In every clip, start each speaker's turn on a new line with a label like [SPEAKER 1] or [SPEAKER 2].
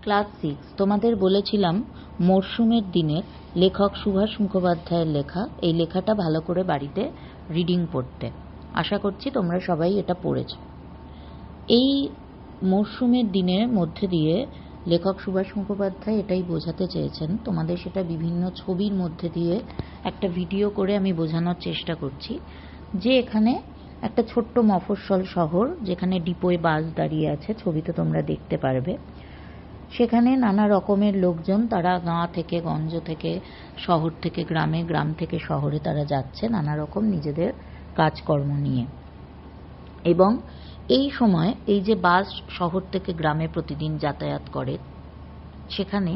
[SPEAKER 1] Class 6 তোমাদের বলেছিলাম মরশুমের দিনের লেখক সুভাষ মুখোপাধ্যায়ের লেখা এই লেখাটা ভালো করে বাড়িতে রিডিং পড়তে। আশা করছি তোমরা সবাই এটা পড়েছ। এই মরশুমের দিনের মধ্যে দিয়ে লেখক সুভাষ মুখোপাধ্যায় এটাই বোঝাতে চেয়েছেন, তোমাদের সেটা বিভিন্ন ছবির মধ্যে দিয়ে একটা ভিডিও করে আমি বোঝানোর চেষ্টা করছি যে এখানে একটা ছোট্ট মফস্বল শহর, যেখানে ডিপোয় বাস দাঁড়িয়ে আছে, ছবিতে তোমরা দেখতে পারবে। সেখানে নানা রকমের লোকজন, তারা গাঁ থেকে গঞ্জ থেকে, শহর থেকে গ্রামে, গ্রাম থেকে শহরে তারা যাচ্ছে নানা রকম নিজেদের কাজকর্ম নিয়ে। এবং এই সময় এই যে বাস শহর থেকে গ্রামে প্রতিদিন যাতায়াত করে, সেখানে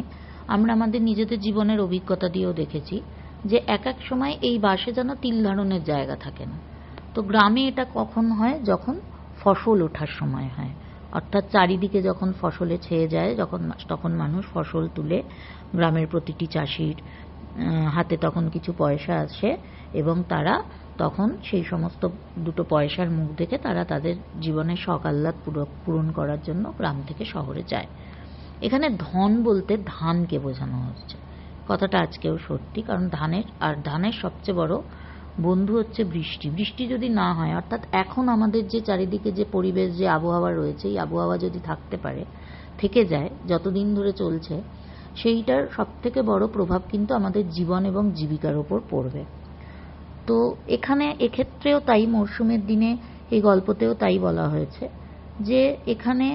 [SPEAKER 1] আমরা আমাদের নিজেদের জীবনের অভিজ্ঞতা দিয়েও দেখেছি যে এক এক সময় এই বাসে যেন তিল ধারণের জায়গা থাকে না। তো গ্রামে এটা কখন হয়? যখন ফসল ওঠার সময় হয়, অর্থাৎ চারিদিকে যখন ফসলে ছেয়ে যায়, তখন মানুষ ফসল তুলে, গ্রামের প্রতিটি চাষির হাতে তখন কিছু পয়সা আসে এবং তারা তখন সেই সমস্ত দুটো পয়সার মুখ দেখে তারা তাদের জীবনের শখ আহ্লাদ পূরণ করার জন্য গ্রাম থেকে শহরে যায়। এখানে ধন বলতে ধানকে বোঝানো হচ্ছে। কথাটা আজকেও সত্যি, কারণ ধানের সবচেয়ে বড় বন্ধু হচ্ছে বৃষ্টি। বৃষ্টি যদি না হয়, অর্থাৎ এখন আমাদের যে চারিদিকে যে পরিবেশ, যে আবহাওয়া রয়েছে, এই আবহাওয়া যদি থেকে যায় যতদিন ধরে চলছে, সেইটার সবথেকে বড় প্রভাব কিন্তু আমাদের জীবন এবং জীবিকার ওপর পড়বে। তো এখানে এক্ষেত্রেও তাই, মরশুমের দিনে এই গল্পতেও তাই বলা হয়েছে যে এখানে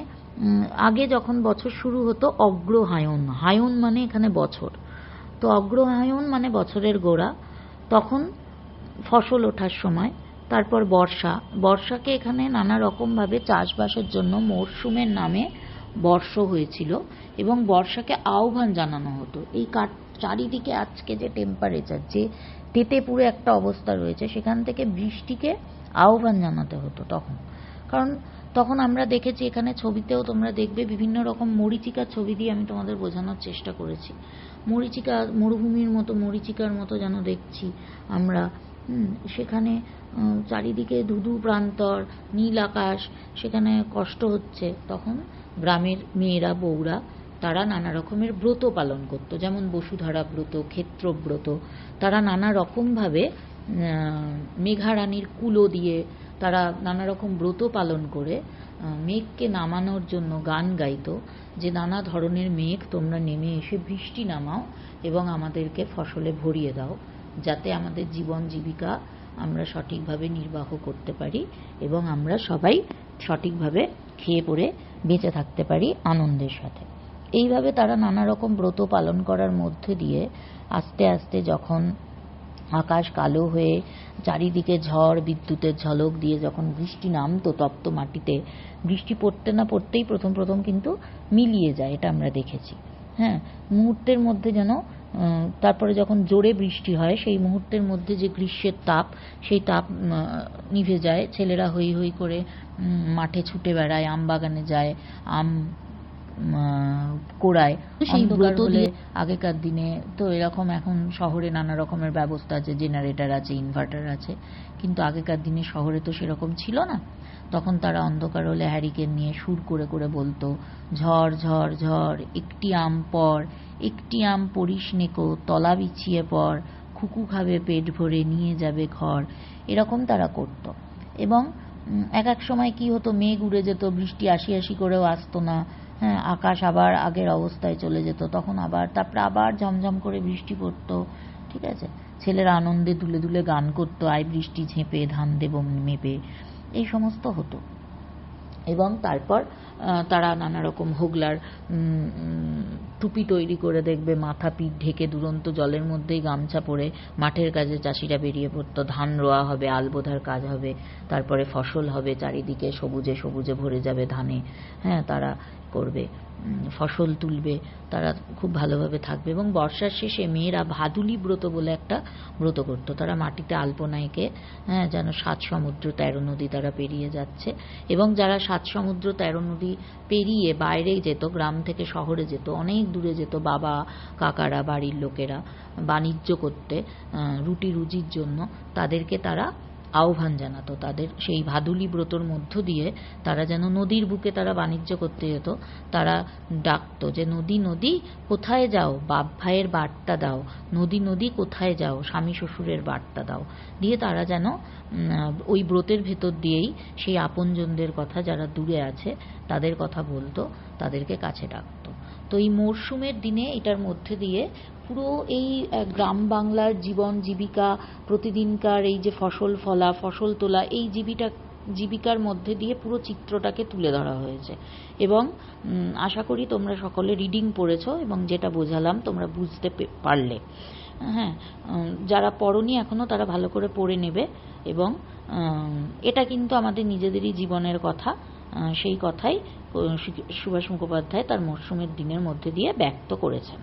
[SPEAKER 1] আগে যখন বছর শুরু হতো, অগ্রহায়ণ, হায়ন মানে এখানে বছর, তো অগ্রহায়ণ মানে বছরের গোড়া, তখন ফসল ওঠার সময়, তারপর বর্ষাকে এখানে নানা রকমভাবে চাষবাসের জন্য মরশুমের নামে বর্ষ হয়েছিল এবং বর্ষাকে আহ্বান জানানো হতো। এই চারিদিকে আজকে যে টেম্পারেচার, যে তেতে পুরো একটা অবস্থা রয়েছে, সেখান থেকে বৃষ্টিকে আহ্বান জানাতে হতো তখন। কারণ তখন আমরা দেখেছি, এখানে ছবিতেও তোমরা দেখবে বিভিন্ন রকম মরীচিকার ছবি দিয়ে আমি তোমাদের বোঝানোর চেষ্টা করেছি। মরীচিকা, মরুভূমির মতো মরীচিকার মতো যেন দেখছি আমরা। সেখানে চারিদিকে ধুধু প্রান্তর, নীল আকাশ, সেখানে কষ্ট হচ্ছে। তখন গ্রামের মেয়েরা, বউরা, তারা নানা রকমের ব্রত পালন করত, যেমন বসুধারা ব্রত, ক্ষেত্রব্রত। তারা নানা রকমভাবে মেঘারানীর কুলো দিয়ে তারা নানা রকম ব্রত পালন করে মেঘকে নামানোর জন্য গান গাইত, যে নানা ধরনের মেঘ তোমরা নেমে এসে বৃষ্টি নামাও এবং আমাদেরকে ফসলে ভরিয়ে দাও, যাতে আমাদের জীবন জীবিকা আমরা সঠিকভাবে নির্বাহ করতে পারি এবং আমরা সবাই সঠিকভাবে খেয়ে পরে বেঁচে থাকতে পারি আনন্দের সাথে। এইভাবে তারা নানা রকম ব্রত পালন করার মধ্যে দিয়ে আস্তে আস্তে যখন আকাশ কালো হয়ে চারিদিকে ঝড় বিদ্যুতের ঝলক দিয়ে যখন বৃষ্টি নামতো তপ্ত মাটিতে, বৃষ্টি পড়তে না পড়তেই প্রথম কিন্তু মিলিয়ে যায়, এটা আমরা দেখেছি। হ্যাঁ, মুহূর্তের মধ্যে যেন, তারপরে যখন জোরে বৃষ্টি হয়, সেই মুহূর্তের মধ্যে যে গ্রীষ্মের তাপ, সেই তাপ নিভে যায়। ছেলেরা হই হই করে মাঠে ছুটে বেড়ায়, আম বাগানে যায়, আম কোড়ায়। সেই ব্রত দিয়ে আগেকার দিনে তো এরকম, এখন শহরে নানা রকমের ব্যবস্থা আছে, জেনারেটর আছে, ইনভার্টার আছে, কিন্তু আগেকার দিনে শহরে তো সেরকম ছিল না। তখন তারা অন্ধকার হলে হ্যারিকেন নিয়ে সুর করে করে বলতো, ঝড় ঝড় ঝড় একটি আম পর, একটি আম পড়িস নেকো, তলা বিছিয়ে পর, খুকু খাবে পেট ভরে, নিয়ে যাবে ঘর। এরকম তারা করত। এবং এক এক সময় কি হতো, মেঘ উড়ে যেত, বৃষ্টি আসি করেও আসতো না। হ্যাঁ, আকাশ আবার আগের অবস্থায় চলে যেত, তখন তারপরে আবার ঝমঝম করে বৃষ্টি পড়তো। ঠিক আছে, ছেলেরা আনন্দে দুলে দুলে গান করতো, আয় বৃষ্টি ঝেঁপে ধান দেব মেপে, এই সমস্ত হতো। এবং তারপর তারা নানা রকম হোগলার টুপি তৈরি করে, দেখবে মাথা পিঠ ঢেকে দুরন্ত জলের মধ্যেই গামছা পরে মাঠের কাজে চাষিরা বেরিয়ে পড়তো। ধান রোয়া হবে, আল বোধার কাজ হবে, তারপরে ফসল হবে, চারিদিকে সবুজে সবুজে ভরে যাবে ধানে। হ্যাঁ, তারা করবে, ফসল তুলবে, তারা খুব ভালোভাবে থাকবে। এবং বর্ষার শেষে মেয়েরা ভাদুলি ব্রত বলে একটা ব্রত করতো। তারা মাটিতে আলপনা এঁকে, হ্যাঁ, যেন 7 সমুদ্র 13 নদী তারা পেরিয়ে যাচ্ছে। এবং যারা 7 সমুদ্র 13 নদী পেরিয়ে বাইরে যেত, গ্রাম থেকে শহরে যেত, অনেক দূরে যেত, বাবা কাকারা, বাড়ির লোকেরা বাণিজ্য করতে, রুটি রুজির জন্য, তাদেরকে তারা আহ্বান জানাতো। তাদের সেই ভাদুলী ব্রতর মধ্য দিয়ে তারা যেন নদীর বুকে তারা বাণিজ্য করতে যেত, তারা ডাকতো যে নদী নদী কোথায় যাও, বাপ ভাইয়ের বার্তা দাও, নদী নদী কোথায় যাও, স্বামী শ্বশুরের বার্তা দাও। দিয়ে তারা যেন ওই ব্রতের ভেতর দিয়েই সেই আপনজনদের কথা, যারা দূরে আছে তাদের কথা বলতো, তাদেরকে কাছে ডাকতো। তো এই মরশুমের দিনে এটার মধ্যে দিয়ে পুরো এই গ্রাম বাংলার জীবন জীবিকা, প্রতিদিনকার এই যে ফসল ফলা, ফসল তোলা, এই জীবিকার মধ্যে দিয়ে পুরো চিত্রটাকে তুলে ধরা হয়েছে। এবং আশা করি তোমরা সকলে রিডিং পড়েছো এবং যেটা বোঝালাম তোমরা বুঝতে পারলে। হ্যাঁ, যারা পড়নি এখনও তারা ভালো করে পড়ে নেবে। এবং এটা কিন্তু আমাদের নিজেদেরই জীবনের কথা, সেই কথাই সুভাষ মুখোপাধ্যায় তার মরশুমের দিনের মধ্যে দিয়ে ব্যক্ত করেছেন।